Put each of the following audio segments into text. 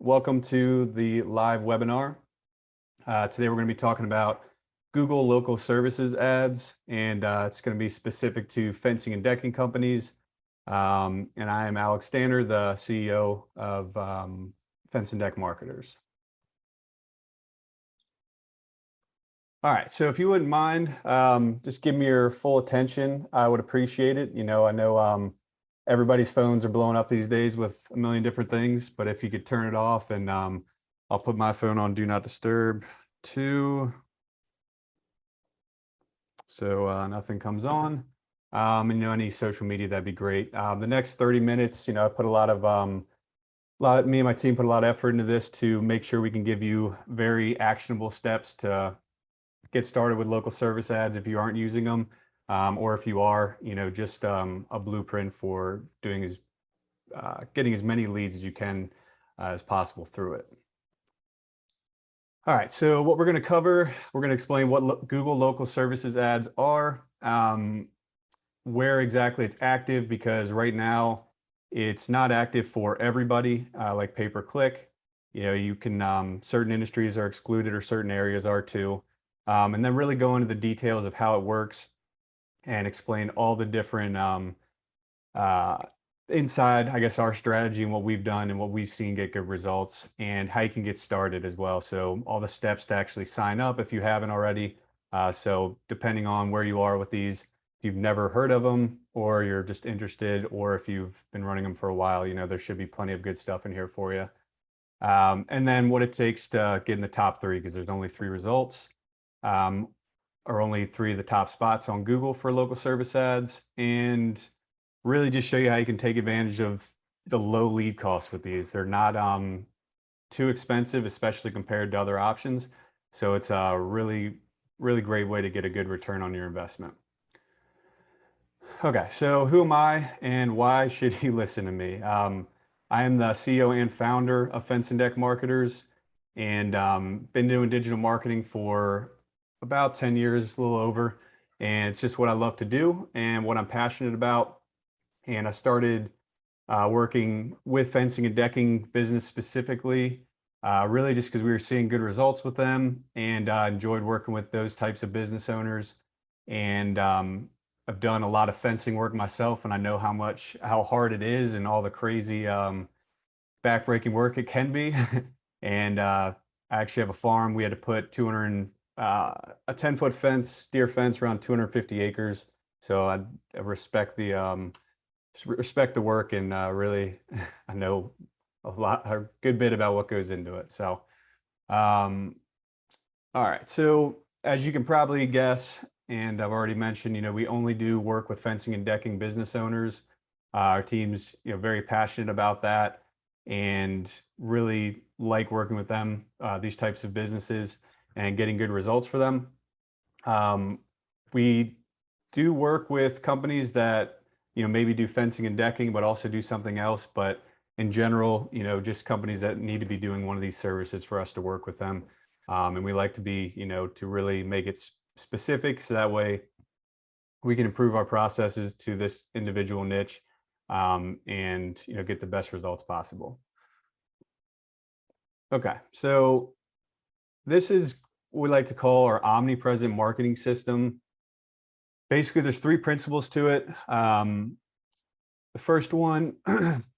Welcome to the live webinar. Today we're going to be talking about Google local services ads, and it's going to be specific to fencing and decking companies. And I am Alex Danner, the CEO of Fence and Deck Marketers. All right, so if you wouldn't mind, just give me your full attention. I would appreciate it. I know everybody's phones are blowing up these days with a million different things, but if you could turn it off, and I'll put my phone on Do Not Disturb too, so nothing comes on. And any social media, that'd be great. The next 30 minutes, I put me and my team put a lot of effort into this to make sure we can give you very actionable steps to get started with local service ads if you aren't using them, or if you are, just a blueprint for getting as many leads as you can as possible through it. All right, so what we're going to cover, we're going to explain what Google local services ads are, where exactly it's active, because right now it's not active for everybody, like pay-per-click. You can, certain industries are excluded or certain areas are too. And then really go into the details of how it works and explain all the different inside, I guess, our strategy and what we've done and what we've seen get good results, and how you can get started as well. So all the steps to actually sign up if you haven't already. So depending on where you are with these, if you've never heard of them, or you're just interested, or if you've been running them for a while, there should be plenty of good stuff in here for you. And then what it takes to get in the top 3, because there's only 3 results. Or only 3 of the top spots on Google for local service ads, and really just show you how you can take advantage of the low lead costs with these. They're not too expensive, especially compared to other options. So it's a really, really great way to get a good return on your investment. Okay, so who am I and why should you listen to me? I am the CEO and founder of Fence and Deck Marketers, and been doing digital marketing for about 10 years, a little over, and it's just what I love to do and what I'm passionate about. And I started working with fencing and decking business specifically, really just because we were seeing good results with them, and enjoyed working with those types of business owners. And I've done a lot of fencing work myself, and I know how hard it is and all the crazy backbreaking work it can be. And I actually have a farm. We had to put a 10-foot fence, deer fence, around 250 acres. So I respect the work, and really I know a good bit about what goes into it. So all right, so as you can probably guess, and I've already mentioned, we only do work with fencing and decking business owners. Our team's very passionate about that, and really like working with them, these types of businesses, and getting good results for them. We do work with companies that maybe do fencing and decking, but also do something else. But in general, just companies that need to be doing one of these services for us to work with them. And we like to be, to really make it specific, so that way we can improve our processes to this individual niche, and get the best results possible. Okay, so this is what we like to call our omnipresent marketing system. Basically, there's 3 principles to it. The first one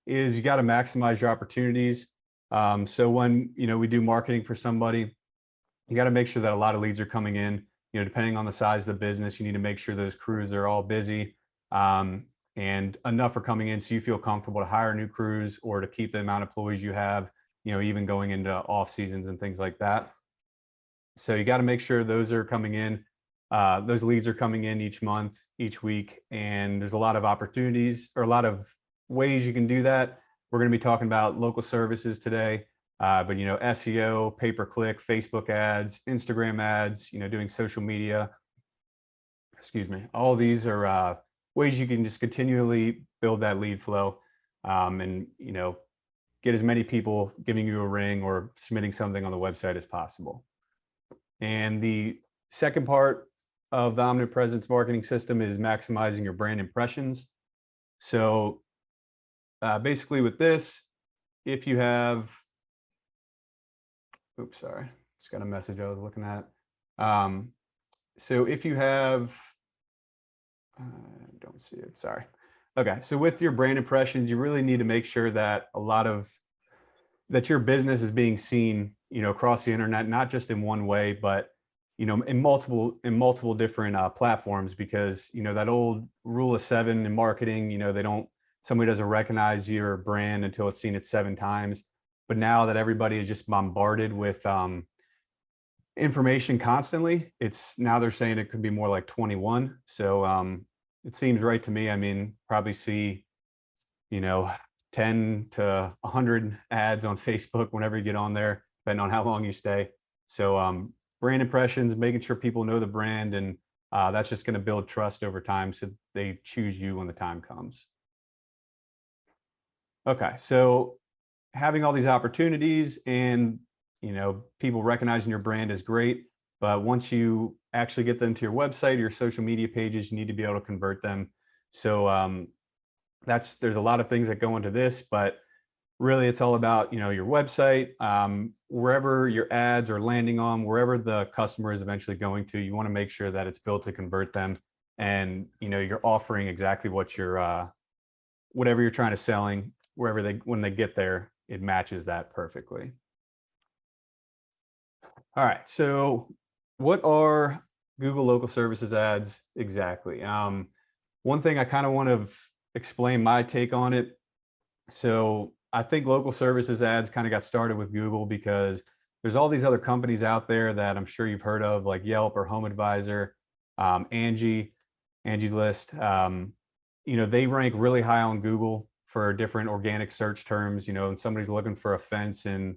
is you got to maximize your opportunities. So when we do marketing for somebody, you got to make sure that a lot of leads are coming in. Depending on the size of the business, you need to make sure those crews are all busy, and enough are coming in so you feel comfortable to hire new crews or to keep the amount of employees you have, even going into off seasons and things like that. So you got to make sure those are coming in. Those leads are coming in each month, each week, and there's a lot of opportunities, or a lot of ways you can do that. We're going to be talking about local services today, but SEO, pay-per-click, Facebook ads, Instagram ads, doing social media. Excuse me. All these are ways you can just continually build that lead flow, and get as many people giving you a ring or submitting something on the website as possible. And the second part of the omnipresence marketing system is maximizing your brand impressions. So basically with this, if you have Oops, sorry. Just got a message I was looking at. Um, so if you have, I don't see it, sorry. Okay, so with your brand impressions, you really need to make sure that that your business is being seen, across the internet, not just in one way, but in multiple different platforms. Because that old rule of seven in marketing, they don't somebody doesn't recognize your brand until it's seen it 7 times. But now that everybody is just bombarded with information constantly, it's now they're saying it could be more like 21. So it seems right to me. I mean, probably see you know 10 to 100 ads on Facebook whenever you get on there, depending on how long you stay. So brand impressions, making sure people know the brand, and that's just going to build trust over time, so they choose you when the time comes. Okay, so having all these opportunities and people recognizing your brand is great, but once you actually get them to your website or your social media pages, you need to be able to convert them. So there's a lot of things that go into this, but really it's all about your website, wherever your ads are landing on, wherever the customer is eventually going to. You want to make sure that it's built to convert them, and you're offering exactly what you're whatever you're trying to selling, wherever when they get there, it matches that perfectly. All right, so what are Google local services ads exactly? One thing I kind of want to explain my take on it. So I think local services ads kind of got started with Google because there's all these other companies out there that I'm sure you've heard of, like Yelp or Home Advisor, Angie's List. They rank really high on Google for different organic search terms. And somebody's looking for a fence in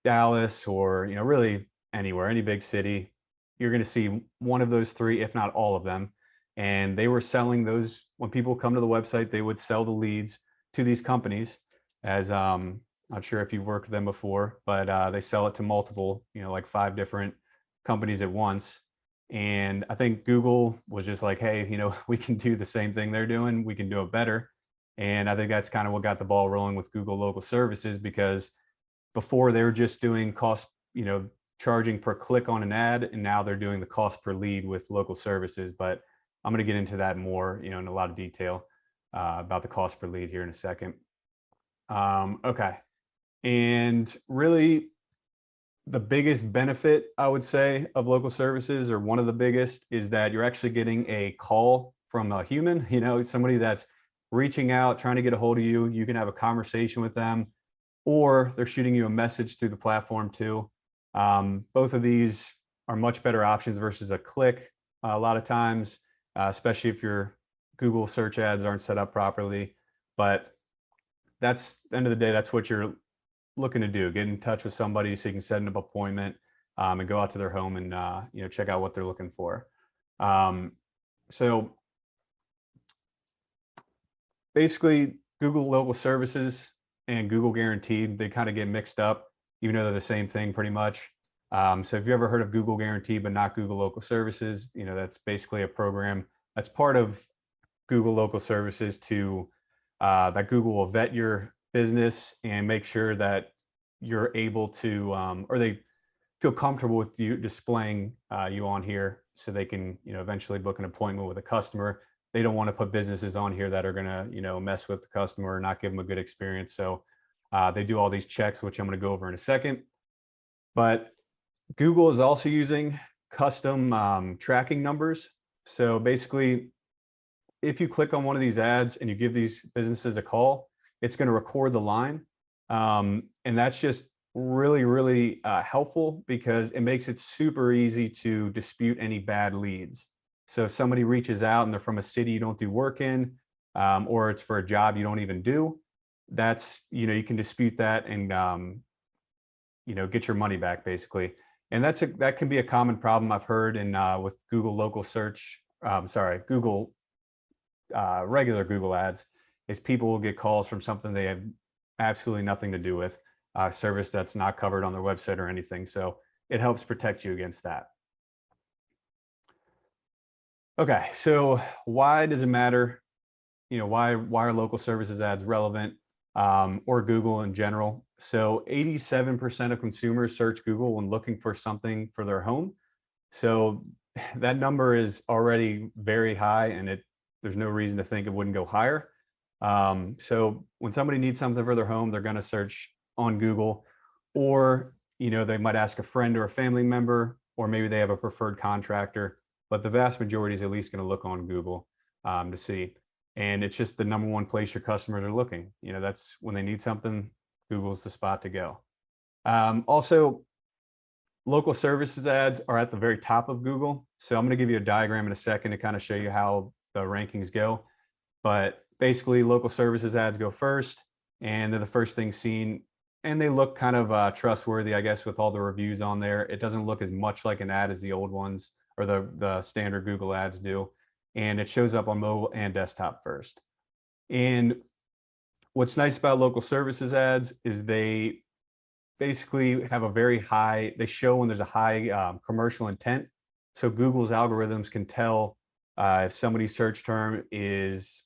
Dallas, or really anywhere, any big city, you're going to see one of those three, if not all of them. And they were selling those when people come to the website. They would sell the leads to these companies, as not sure if you've worked with them before, but they sell it to multiple, like 5 different companies at once. And I think Google was just like, hey, we can do the same thing they're doing, we can do it better. And I think that's kind of what got the ball rolling with Google local services, because before they were just doing cost, charging per click on an ad, and now they're doing the cost per lead with local services. But I'm going to get into that more, in a lot of detail about the cost per lead here in a second. Okay. And really, the biggest benefit, I would say, of local services, or one of the biggest, is that you're actually getting a call from a human, somebody that's reaching out, trying to get a hold of you. You can have a conversation with them, or they're shooting you a message through the platform too. Both of these are much better options versus a click a lot of times, especially if your Google search ads aren't set up properly. But that's the end of the day, that's what you're looking to do: get in touch with somebody so you can set an appointment, and go out to their home and check out what they're looking for. So basically, Google local services and Google Guaranteed, they kind of get mixed up, even though they're the same thing pretty much. So if you ever heard of Google Guaranteed but not Google local services, that's basically a program that's part of Google local services to that Google will vet your business and make sure that you're able to, or they feel comfortable with you displaying you on here, so they can, eventually book an appointment with a customer. They don't want to put businesses on here that are going to, mess with the customer or not give them a good experience. So they do all these checks, which I'm going to go over in a second. But Google is also using custom tracking numbers. So basically, if you click on one of these ads and you give these businesses a call, it's going to record the line. And that's just really, really helpful, because it makes it super easy to dispute any bad leads. So if somebody reaches out and they're from a city you don't do work in, or it's for a job you don't even do, that's, you can dispute that and, get your money back basically. And that can be a common problem I've heard in with Google local search, Google regular Google ads, is people will get calls from something they have absolutely nothing to do with, service that's not covered on their website or anything. So it helps protect you against that. Okay, so why does it matter? Why are local services ads relevant, or Google in general? So 87% of consumers search Google when looking for something for their home. So that number is already very high, and there's no reason to think it wouldn't go higher. So when somebody needs something for their home, they're going to search on Google, or they might ask a friend or a family member, or maybe they have a preferred contractor. But the vast majority is at least going to look on Google to see. And it's just the number one place your customers are looking. That's when they need something, Google's the spot to go. Also, local services ads are at the very top of Google. So I'm going to give you a diagram in a second to kind of show you how the rankings go. But basically, local services ads go first, and they're the first thing seen. And they look kind of trustworthy, I guess, with all the reviews on there. It doesn't look as much like an ad as the old ones or the standard Google ads do. And it shows up on mobile and desktop first. And what's nice about local services ads is they basically have a very high, they show when there's a high commercial intent. So Google's algorithms can tell if somebody's search term is,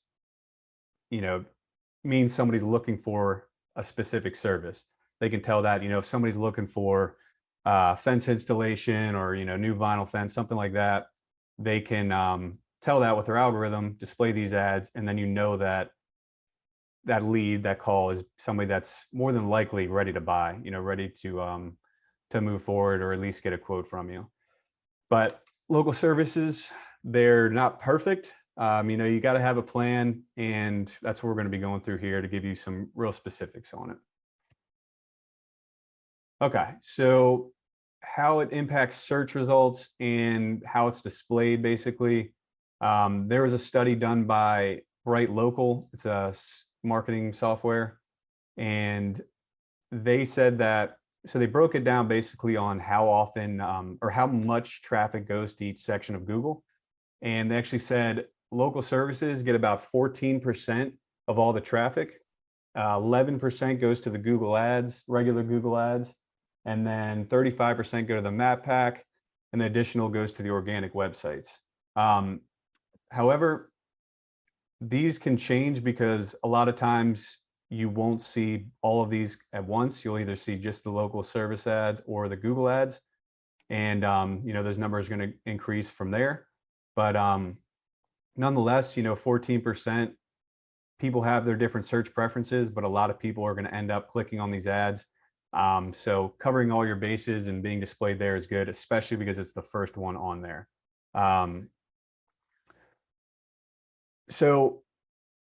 means somebody's looking for a specific service. They can tell that, if somebody's looking for fence installation or, new vinyl fence, something like that, they can tell that with their algorithm, display these ads, and then that lead, that call is somebody that's more than likely ready to buy, ready to move forward or at least get a quote from you. But local services, they're not perfect. You got to have a plan, and that's what we're going to be going through here to give you some real specifics on it. Okay, so how it impacts search results and how it's displayed, basically. There was a study done by Bright Local. It's a marketing software, and they said that, so they broke it down basically on how often or how much traffic goes to each section of Google. And they actually said local services get about 14% of all the traffic. 11% goes to the Google ads, regular Google ads, and then 35% go to the map pack, and the additional goes to the organic websites. However, these can change because a lot of times you won't see all of these at once. You'll either see just the local service ads or the Google ads. And, those numbers are going to increase from there. But nonetheless, 14% people have their different search preferences, but a lot of people are going to end up clicking on these ads. So covering all your bases and being displayed there is good, especially because it's the first one on there. So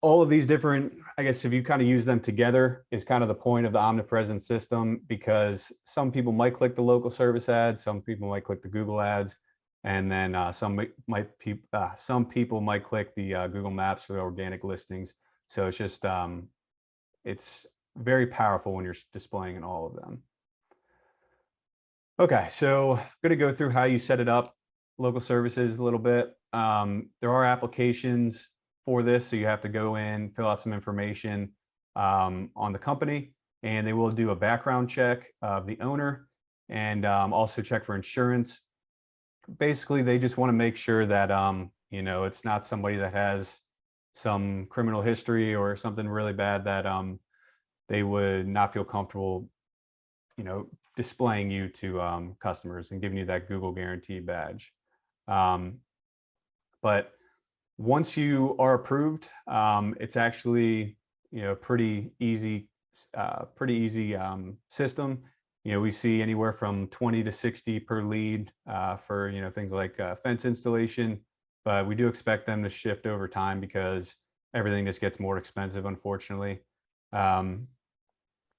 all of these different, I guess, if you kind of use them together, is kind of the point of the omnipresent system, because some people might click the local service ads, some people might click the Google ads, and then some people might click the Google Maps for the organic listings. So it's just it's very powerful when you're displaying in all of them. Okay, so I'm going to go through how you set it up, local services a little bit. There are applications for this, so you have to go in, fill out some information on the company, and they will do a background check of the owner, and also check for insurance. Basically, they just want to make sure that it's not somebody that has some criminal history or something really bad that they would not feel comfortable, displaying you to customers and giving you that Google guarantee badge. But once you are approved, it's actually pretty easy system. We see anywhere from 20 to 60 per lead for things like fence installation, but we do expect them to shift over time because everything just gets more expensive, unfortunately,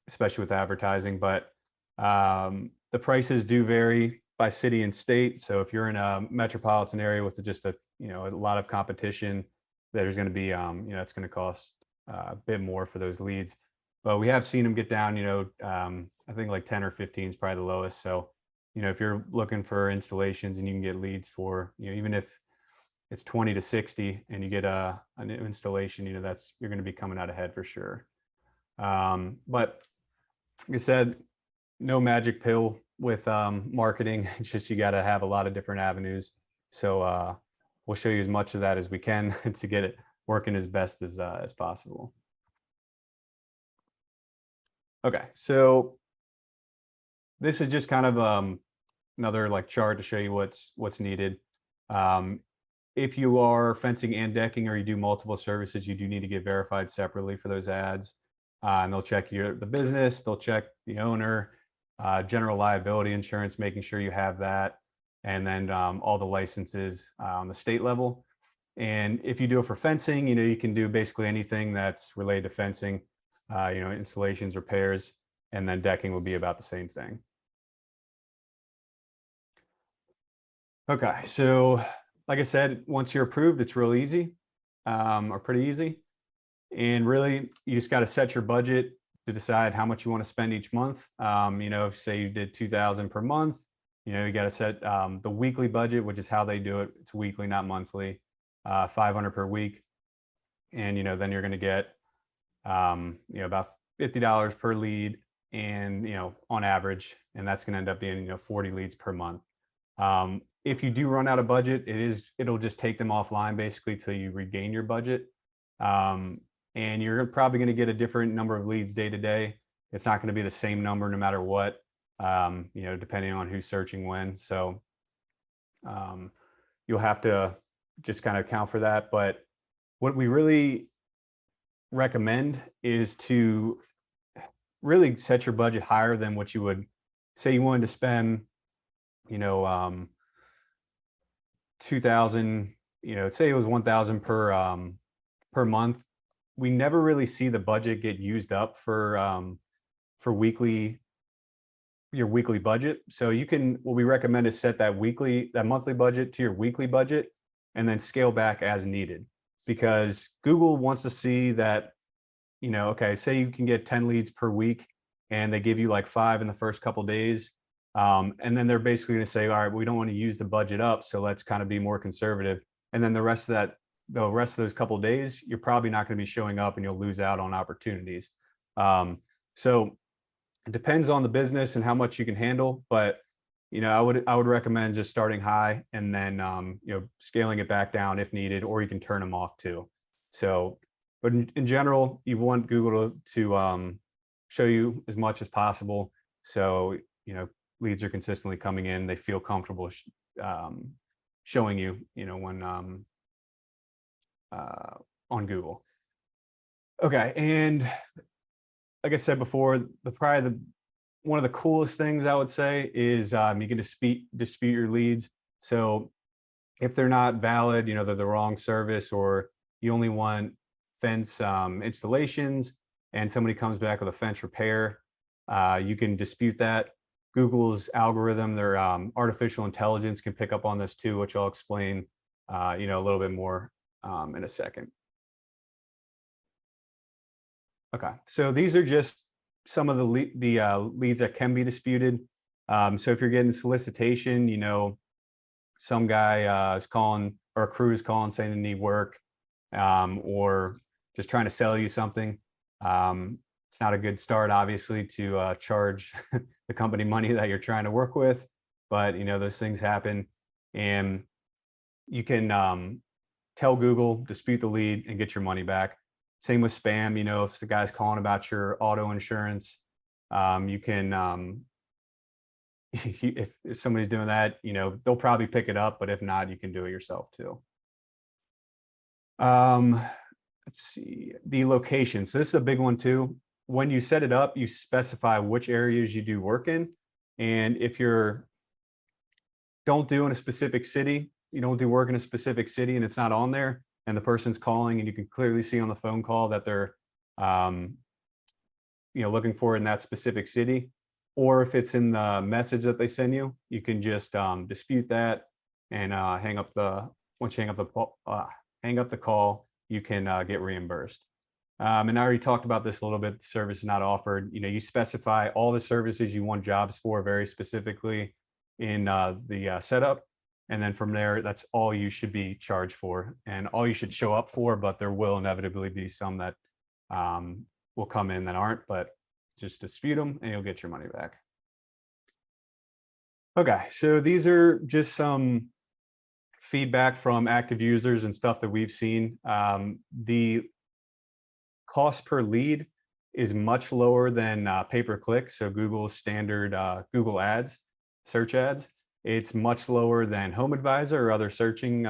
especially with advertising. But the prices do vary by city and state. So if you're in a metropolitan area with just a lot of competition, there's going to be it's going to cost a bit more for those leads. But we have seen them get down, I think like 10 or 15 is probably the lowest. So, if you're looking for installations and you can get leads for, even if it's 20 to 60 and you get an installation, you're going to be coming out ahead for sure. But like I said, no magic pill with marketing. It's just you got to have a lot of different avenues. So we'll show you as much of that as we can to get it working as best as possible. Okay, so this is just kind of another like chart to show you what's needed. Um, if you are fencing and decking or you do multiple services, you do need to get verified separately for those ads. And they'll check the business, they'll check the owner, general liability insurance, making sure you have that, and then all the licenses on the state level. And if you do it for fencing, you can do basically anything that's related to fencing, installations, repairs, and then decking will be about the same thing. Okay, so like I said, once you're approved, it's real easy, or pretty easy. And really, you just got to set your budget to decide how much you want to spend each month. If say you did 2,000 per month, you got to set the weekly budget, which is how they do it. It's weekly, not monthly, 500 per week. And, then you're going to get, about $50 per lead and, on average, and that's going to end up being, 40 leads per month. If you do run out of budget, it'll just take them offline basically till you regain your budget. And you're probably going to get a different number of leads day to day. It's not going to be the same number no matter what, depending on who's searching when. So you'll have to just kind of account for that. But what we really recommend is to really set your budget higher than what you would say you wanted to spend, 2,000, say it was 1,000 per month. We never really see the budget get used up for your weekly budget. So what we recommend is set that monthly budget to your weekly budget and then scale back as needed, because Google wants to see that, okay, say you can get 10 leads per week and they give you like 5 in the first couple days. And then they're basically going to say, all right, we don't want to use the budget up, so let's kind of be more conservative. And then the rest of those couple of days, you're probably not going to be showing up and you'll lose out on opportunities. So it depends on the business and how much you can handle, but I would recommend just starting high and then scaling it back down if needed, or you can turn them off too. So, but in general, you want Google to show you as much as possible. So leads are consistently coming in. They feel comfortable showing you, when on Google. Okay, and like I said before, one of the coolest things I would say is you can dispute your leads. So if they're not valid, they're the wrong service, or you only want fence installations, and somebody comes back with a fence repair, you can dispute that. Google's algorithm, their artificial intelligence can pick up on this too, which I'll explain, a little bit more in a second. Okay, so these are just some of the leads that can be disputed. So if you're getting solicitation, some guy is calling, or a crew is calling saying they need work, or just trying to sell you something. It's not a good start, obviously, to charge the company money that you're trying to work with, but those things happen, and you can tell Google, dispute the lead, and get your money back. Same with spam. If the guy's calling about your auto insurance, you can, if somebody's doing that, they'll probably pick it up, but if not, you can do it yourself too. Let's see, the location. So this is a big one too. When you set it up, you specify which areas you do work in. And if don't do in a specific city, you don't do work in a specific city and it's not on there, and the person's calling and you can clearly see on the phone call that they're looking for it in that specific city, or if it's in the message that they send you, you can just dispute that and once you hang up the call, you can get reimbursed. And I already talked about this a little bit. The service is not offered. You specify all the services you want jobs for very specifically in the setup. And then from there, that's all you should be charged for and all you should show up for. But there will inevitably be some that will come in that aren't, but just dispute them and you'll get your money back. Okay, so these are just some feedback from active users and stuff that we've seen. The cost per lead is much lower than pay-per-click, so Google's standard Google ads, search ads. It's much lower than Home Advisor or other searching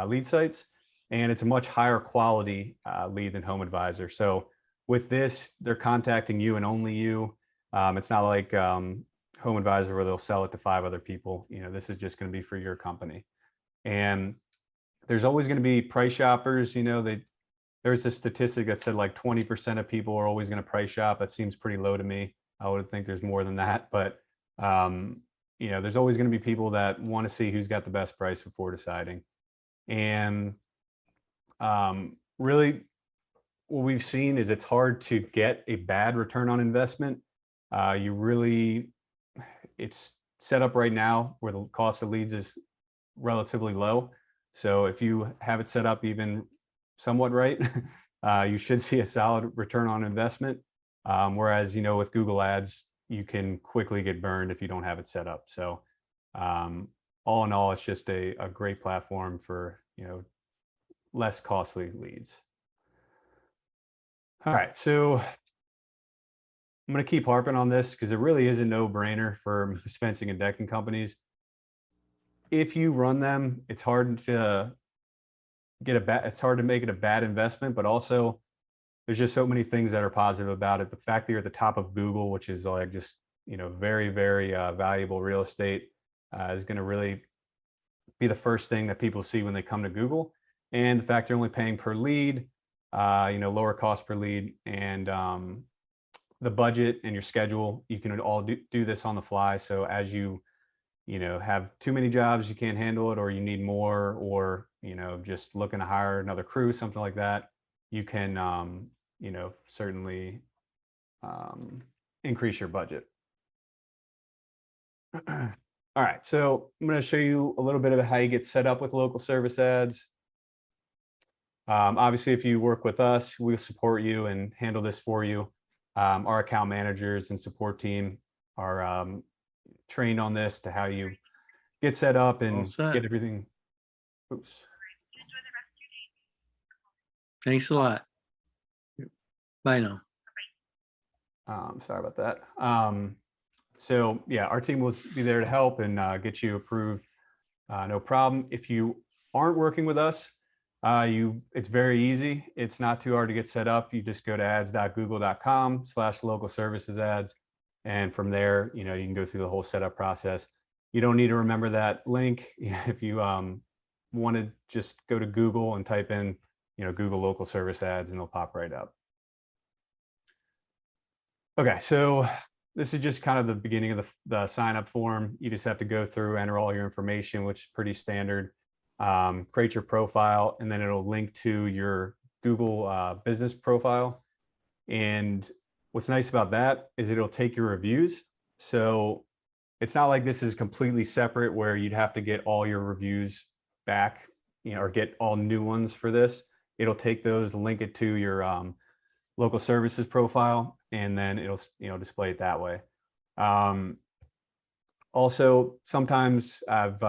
lead sites, and it's a much higher quality lead than Home Advisor. So with this, they're contacting you and only you. It's not like Home Advisor where they'll sell it to 5 other people. This is just going to be for your company. And there's always going to be price shoppers. There's a statistic that said like 20% of people are always going to price shop. That seems pretty low to me. I would think there's more than that, but there's always going to be people that want to see who's got the best price before deciding. And really, what we've seen is it's hard to get a bad return on investment. It's set up right now where the cost of leads is relatively low. So if you have it set up even somewhat right, you should see a solid return on investment. Whereas, with Google ads, you can quickly get burned if you don't have it set up. So all in all, it's just a great platform for, less costly leads. All right, so I'm going to keep harping on this because it really is a no-brainer for most fencing and decking companies. If you run them, it's hard to make it a bad investment, but also there's just so many things that are positive about it. The fact that you're at the top of Google, which is like just, very, very valuable real estate, is going to really be the first thing that people see when they come to Google. And the fact you're only paying per lead, lower cost per lead, and the budget and your schedule, you can all do this on the fly. So as you have too many jobs, you can't handle it, or you need more, or, just looking to hire another crew, something like that, you can, certainly increase your budget. All right, so I'm going to show you a little bit of how you get set up with local service ads. Obviously, if you work with us, we'll support you and handle this for you. Our account managers and support team are trained on this to how you get set up and get everything. Oops. Thanks a lot. Bye now. Sorry about that. So yeah, our team will be there to help and get you approved. No problem. If you aren't working with us, it's very easy. It's not too hard to get set up. You just go to ads.google.com/local services ads. And from there, you can go through the whole setup process. You don't need to remember that link. If you want to just go to Google and type in, Google local service ads, and they'll pop right up. Okay, so this is just kind of the beginning of the sign up form. You just have to go through, enter all your information, which is pretty standard. Create your profile, and then it'll link to your Google business profile. And what's nice about that is it'll take your reviews. So it's not like this is completely separate where you'd have to get all your reviews back, or get all new ones for this. It'll take those, link it to your local services profile, and then it'll display it that way. Also, sometimes I've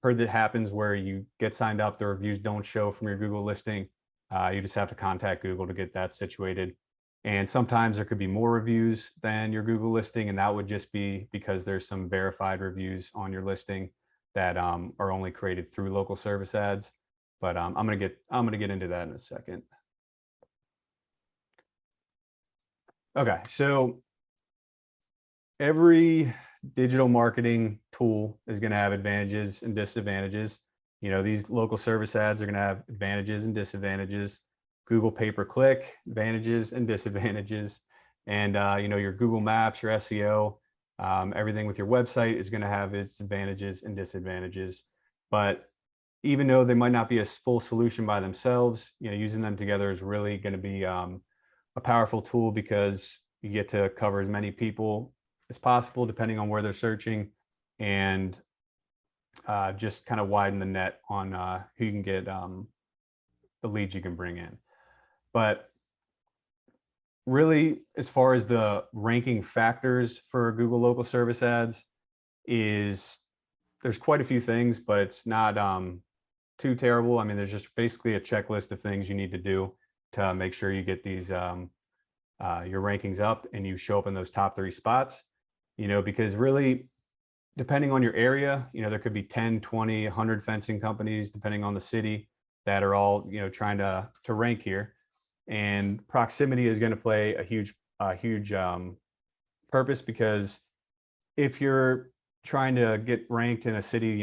heard that happens where you get signed up, the reviews don't show from your Google listing. You just have to contact Google to get that situated. And sometimes there could be more reviews than your Google listing, and that would just be because there's some verified reviews on your listing that are only created through local service ads. But I'm gonna get into that in a second. Okay, so every digital marketing tool is going to have advantages and disadvantages. These local service ads are going to have advantages and disadvantages. Google pay-per-click, advantages and disadvantages. And, your Google Maps, your SEO, everything with your website is going to have its advantages and disadvantages. But even though they might not be a full solution by themselves, using them together is really going to be a powerful tool, because you get to cover as many people as possible depending on where they're searching, and just kind of widen the net on who you can get, the leads you can bring in. But really, as far as the ranking factors for Google local service ads, there's quite a few things, but it's not too terrible. I mean, there's just basically a checklist of things you need to do to make sure you get these your rankings up and you show up in those top 3 spots, because really, depending on your area, there could be 10, 20, 100 fencing companies, depending on the city, that are all, trying to rank here. And proximity is going to play a huge purpose, because if you're trying to get ranked in a city,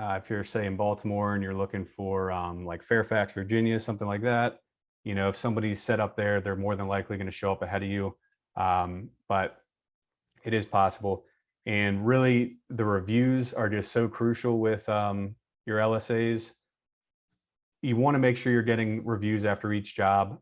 if you're, say, in Baltimore and you're looking for like Fairfax, Virginia, something like that, if somebody's set up there, they're more than likely going to show up ahead of you. But it is possible. And really, the reviews are just so crucial with your LSAs. You want to make sure you're getting reviews after each job,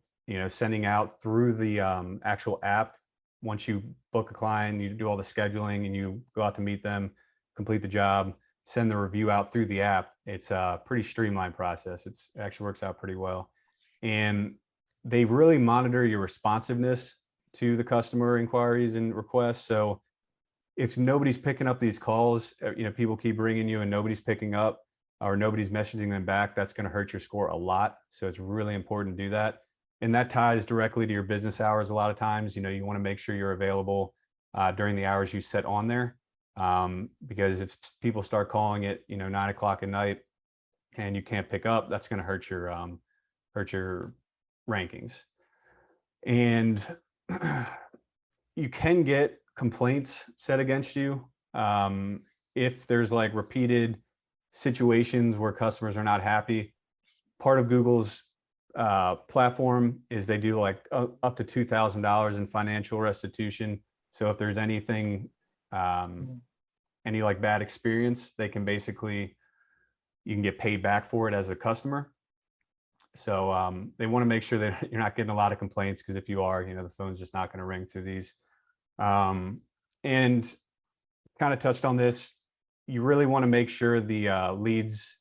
sending out through the actual app. Once you book a client, you do all the scheduling and you go out to meet them, complete the job, send the review out through the app. It's a pretty streamlined process. It actually works out pretty well. And they really monitor your responsiveness to the customer inquiries and requests. So if nobody's picking up these calls, people keep ringing you and nobody's picking up, or nobody's messaging them back, that's going to hurt your score a lot. So it's really important to do that. And that ties directly to your business hours. A lot of times, you want to make sure you're available during the hours you set on there. Because if people start calling at, 9 o'clock at night and you can't pick up, that's going to hurt your rankings. And you can get complaints set against you if there's like repeated situations where customers are not happy. Part of Google's platform is they do like up to $2,000 in financial restitution. So if there's anything, any like bad experience, they can basically, you can get paid back for it as a customer. So they want to make sure that you're not getting a lot of complaints, because if you are, the phone's just not going to ring through these. And kind of touched on this, you really want to make sure the leads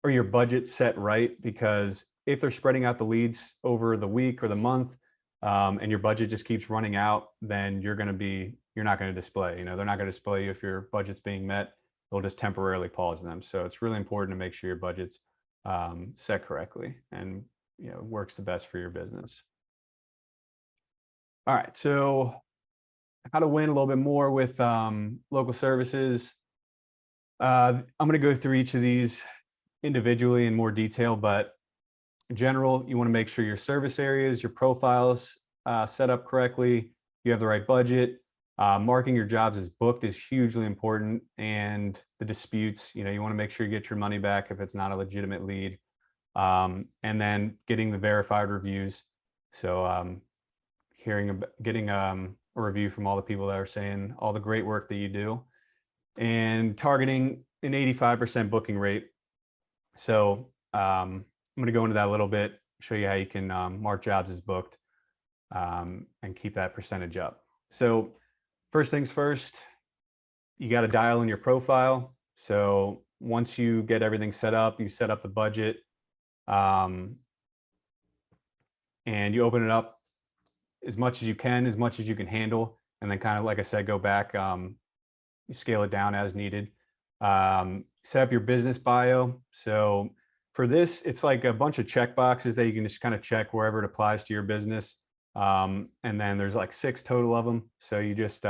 or your budget set right, because if they're spreading out the leads over the week or the month, and your budget just keeps running out, then you're not going to display. They're not going to display you if your budget's being met. They'll just temporarily pause them. So it's really important to make sure your budget's set correctly and works the best for your business. All right, so how to win a little bit more with local services. I'm going to go through each of these individually in more detail, but in general, you want to make sure your service areas, your profiles set up correctly. You have the right budget. Marking your jobs as booked is hugely important. And the disputes, you want to make sure you get your money back if it's not a legitimate lead. And then getting the verified reviews. So getting a review from all the people that are saying all the great work that you do, and targeting an 85% booking rate. So I'm going to go into that a little bit, show you how you can mark jobs as booked and keep that percentage up. So first things first, you got to dial in your profile. So once you get everything set up, you set up the budget, and you open it up as much as you can handle. And then kind of, like I said, go back, you scale it down as needed. Set up your business bio. So for this, it's like a bunch of check boxes that you can just kind of check wherever it applies to your business. And then there's like 6 total of them. So you just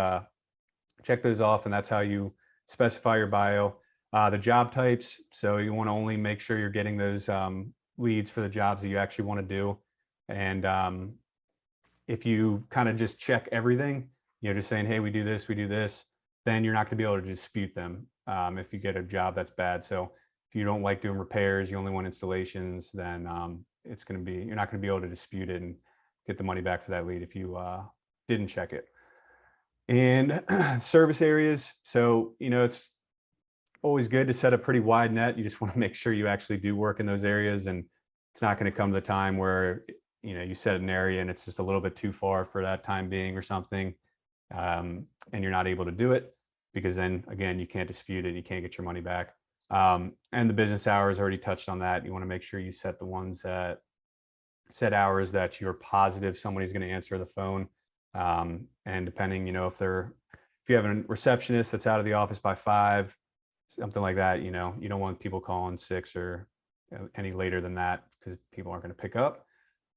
check those off, and that's how you specify your bio. The job types. So you want to only make sure you're getting those leads for the jobs that you actually want to do. And if you kind of just check everything, just saying, hey, we do this, then you're not going to be able to dispute them if you get a job that's bad. So if you don't like doing repairs, you only want installations, then you're not going to be able to dispute it and get the money back for that lead if you didn't check it. And service areas. So, it's always good to set a pretty wide net. You just want to make sure you actually do work in those areas, and it's not going to come to the time where, you set an area and it's just a little bit too far for that time being or something. And you're not able to do it, because then again, you can't dispute it. You can't get your money back. And the business hours, already touched on that. You want to make sure you set the ones that set hours that you're positive somebody's going to answer the phone. And depending, if you have a receptionist that's out of the office by 5, something like that, you don't want people calling 6 or any later than that, because people aren't going to pick up.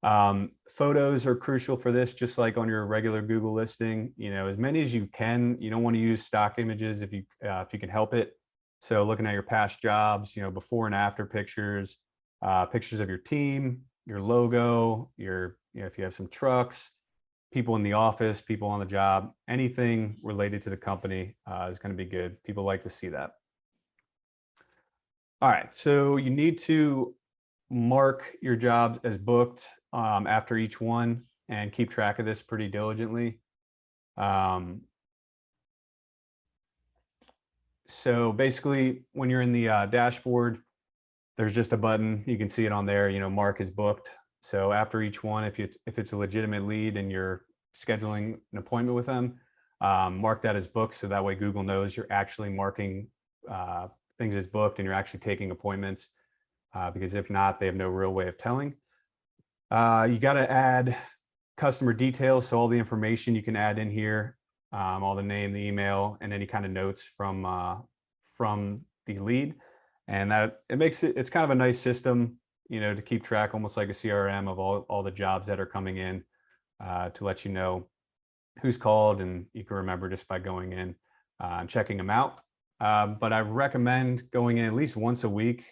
Photos are crucial for this, just like on your regular Google listing. As many as you can. You don't want to use stock images if you can help it. So looking at your past jobs, before and after pictures, pictures of your team, your logo, if you have some trucks, people in the office, people on the job, anything related to the company is going to be good. People like to see that. All right, so you need to mark your jobs as booked after each one and keep track of this pretty diligently. Um, so basically, when you're in the dashboard, there's just a button. You can see it on there, mark as booked. So after each one, if it's a legitimate lead and you're scheduling an appointment with them, mark that as booked. So that way Google knows you're actually marking uh, things as booked and you're actually taking appointments. Because if not, they have no real way of telling. You got to add customer details. So all the information you can add in here, all the name, the email, and any kind of notes from the lead. And that it's kind of a nice system, to keep track, almost like a CRM of all the jobs that are coming in, to let you know who's called, and you can remember just by going in and checking them out. But I recommend going in at least once a week,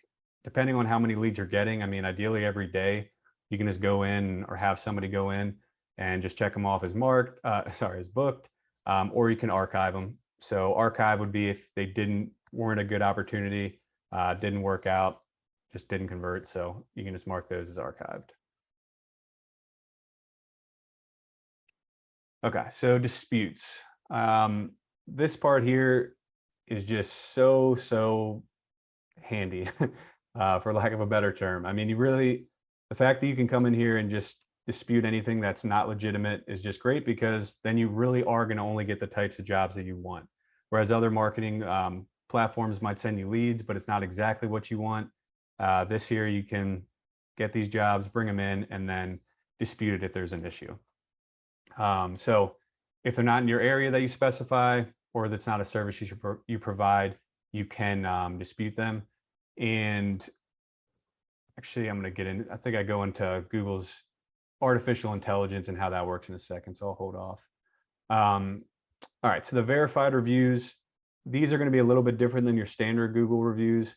depending on how many leads you're getting. I mean, ideally every day you can just go in or have somebody go in and just check them off as as booked, or you can archive them. So archive would be if they weren't a good opportunity, didn't work out, just didn't convert. So you can just mark those as archived. Okay, so disputes. This part here is just so handy, for lack of a better term. I mean, the fact that you can come in here and just dispute anything that's not legitimate is just great, because then you really are going to only get the types of jobs that you want. Whereas other marketing platforms might send you leads, but it's not exactly what you want. This here, you can get these jobs, bring them in, and then dispute it if there's an issue. So if they're not in your area that you specify, or that's not a service you provide, you can dispute them. And actually, I'm going to get in. I think I go into Google's artificial intelligence and how that works in a second, so I'll hold off. All right, so the verified reviews, these are going to be a little bit different than your standard Google reviews.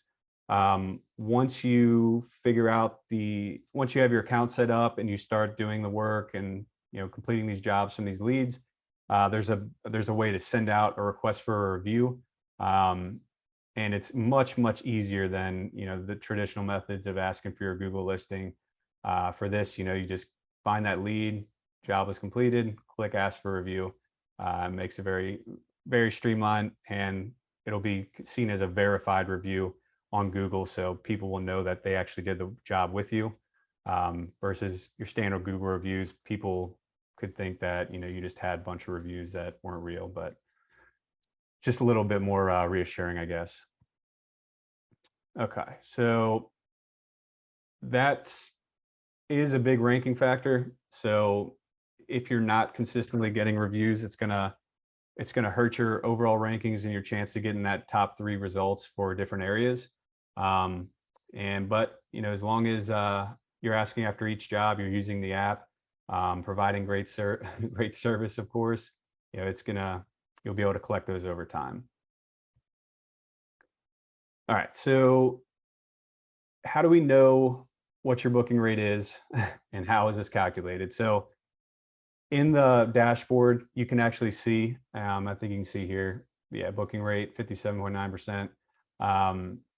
Once you have your account set up and you start doing the work and completing these jobs from these leads, there's a way to send out a request for a review. And it's much easier than the traditional methods of asking for your Google listing. For this, you just find that lead, job was completed, click ask for review. Makes it very streamlined, and it'll be seen as a verified review on Google, so people will know that they actually did the job with you. Versus your standard Google reviews, people could think that you just had a bunch of reviews that weren't real, but just a little bit more reassuring, I guess. Okay, so that is a big ranking factor. So if you're not consistently getting reviews, it's gonna hurt your overall rankings and your chance to get in that top 3 results for different areas. But as long as you're asking after each job, you're using the app, providing great service, of course, you'll be able to collect those over time. All right, so how do we know what your booking rate is and how is this calculated? So in the dashboard, you can actually see, I think you can see here, booking rate 57.9%.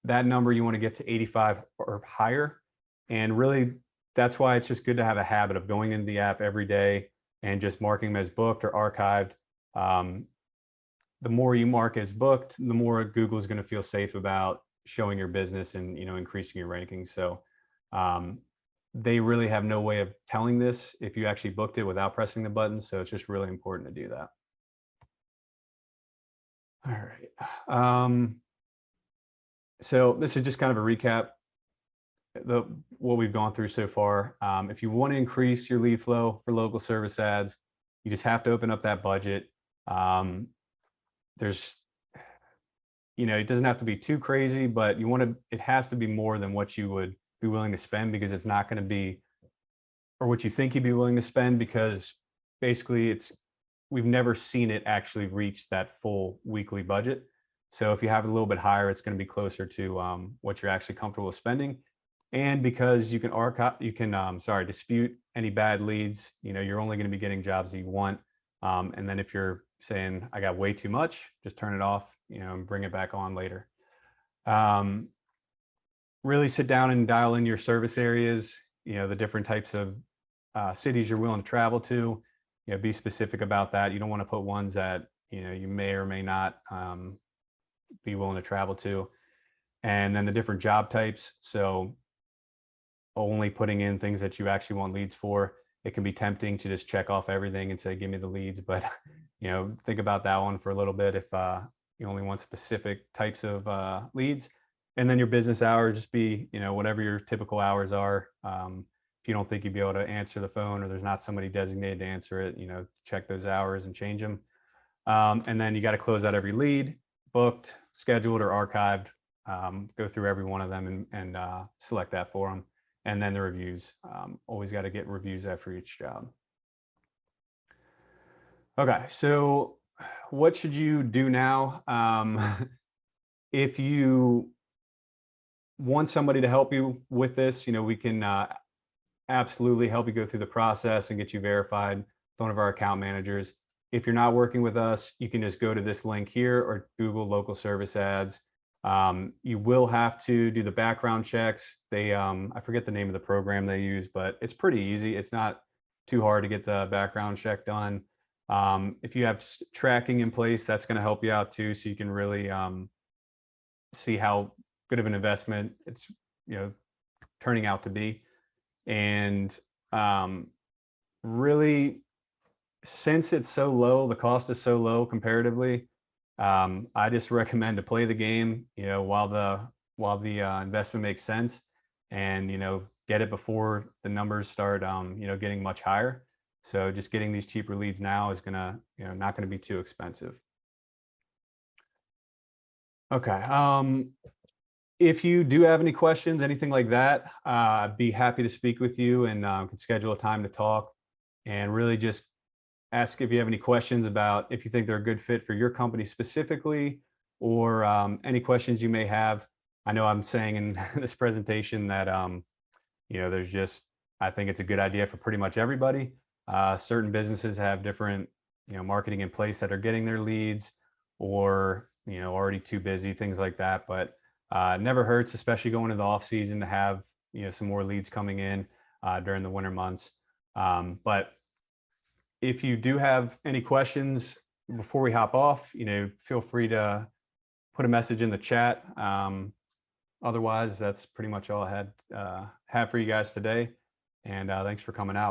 That number, you want to get to 85 or higher. And really, that's why it's just good to have a habit of going into the app every day and just marking them as booked or archived. The more you mark as booked, the more Google is going to feel safe about showing your business and increasing your rankings. So they really have no way of telling this if you actually booked it without pressing the button. So it's just really important to do that. All right. So this is just kind of a recap what we've gone through so far. If you want to increase your lead flow for local service ads, you just have to open up that budget. It doesn't have to be too crazy, but it has to be more than what you would be willing to spend, because it's not going to be or what you think you'd be willing to spend, because basically we've never seen it actually reach that full weekly budget. So if you have it a little bit higher, it's going to be closer to what you're actually comfortable with spending. And because you can dispute any bad leads. You're only going to be getting jobs that you want. And then if you're saying I got way too much, just turn it off, and bring it back on later. Um, Really sit down and dial in your service areas, the different types of cities you're willing to travel to. Be specific about that. You don't want to put ones that you may or may not be willing to travel to. And then the different job types. So only putting in things that you actually want leads for. It can be tempting to just check off everything and say, give me the leads. But, think about that one for a little bit if you only want specific types of leads. And then your business hours, just be, whatever your typical hours are. If you don't think you'd be able to answer the phone or there's not somebody designated to answer it, check those hours and change them. And then you got to close out every lead, booked, scheduled, or archived. Go through every one of them and select that for them. And then the reviews. Always got to get reviews after each job. Okay, so what should you do now? If you want somebody to help you with this, we can absolutely help you go through the process and get you verified with one of our account managers. If you're not working with us, you can just go to this link here or Google local service ads. You will have to do the background checks. I forget the name of the program they use, but it's pretty easy. It's not too hard to get the background check done. If you have tracking in place, that's going to help you out too. So you can really see how good of an investment it's, turning out to be. And really, since it's so low, the cost is so low comparatively, I just recommend to play the game, while the investment makes sense, and get it before the numbers start, getting much higher. So just getting these cheaper leads now is gonna, not gonna be too expensive. Okay. If you do have any questions, anything like that, I'd be happy to speak with you and can schedule a time to talk, and really just ask if you have any questions about if you think they're a good fit for your company specifically, or any questions you may have. I know I'm saying in this presentation that there's just, I think it's a good idea for pretty much everybody. Certain businesses have different marketing in place that are getting their leads, or already too busy, things like that. But it never hurts, especially going into the off season, to have some more leads coming in during the winter months. But if you do have any questions before we hop off, feel free to put a message in the chat. Otherwise, that's pretty much all I have for you guys today. And thanks for coming out.